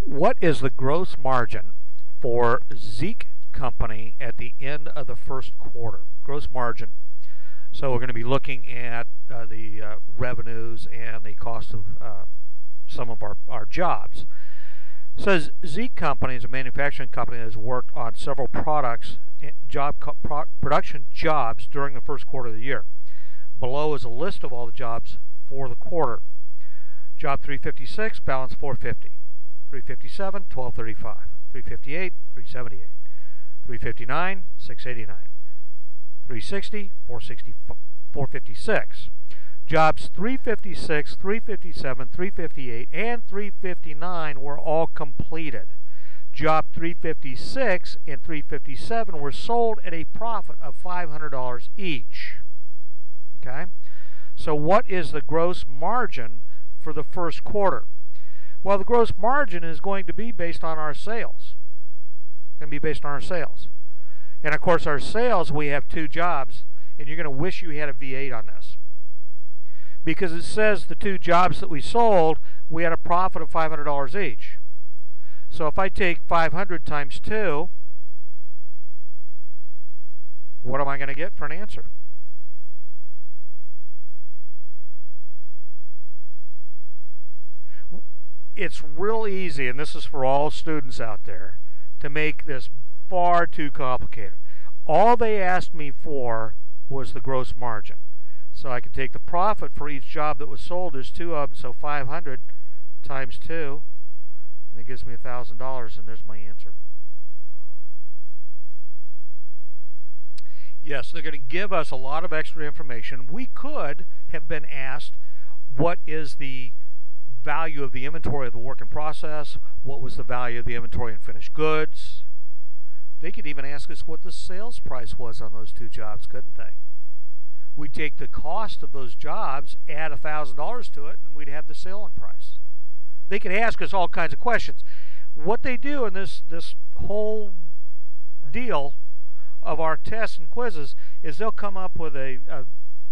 What is the gross margin for Zeke Company at the end of the first quarter? Gross margin. So we're going to be looking at the revenues and the cost of some of our jobs. It says Zeke Company is a manufacturing company that has worked on several production jobs during the first quarter of the year. Below is a list of all the jobs for the quarter. Job 356, balance 450. 357, 1235. 358, 378. 359, 689. 360, 456. Jobs 356, 357, 358, and 359 were all completed. Job 356 and 357 were sold at a profit of $500 each. Okay? So what is the gross margin for the first quarter? Well, the gross margin is going to be based on our sales. It's going to be based on our sales. And of course, our sales, we have two jobs, and you're going to wish you had a V8 on this. Because it says the two jobs that we sold, we had a profit of $500 each. So if I take 500 times 2, what am I going to get for an answer? It's real easy, and this is for all students out there, to make this far too complicated. All they asked me for was the gross margin. So I can take the profit for each job that was sold. There's two of them, so 500 times 2, and it gives me $1,000, and there's my answer. Yes, they're going to give us a lot of extra information. We could have been asked, what is the value of the inventory of the work in process? What was the value of the inventory in finished goods? They could even ask us what the sales price was on those two jobs, couldn't they? We'd take the cost of those jobs, add $1,000 to it, and we'd have the selling price. They could ask us all kinds of questions. What they do in this whole deal of our tests and quizzes is they'll come up with a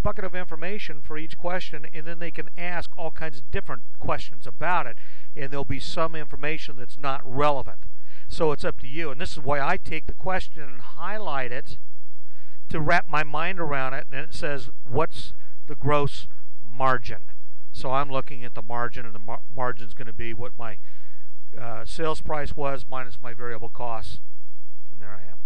bucket of information for each question, and then they can ask all kinds of different questions about it, and there'll be some information that's not relevant. So it's up to you, and this is why I take the question and highlight it to wrap my mind around it, and it says, what's the gross margin? So I'm looking at the margin, and the margin is going to be what my sales price was minus my variable costs, and there I am.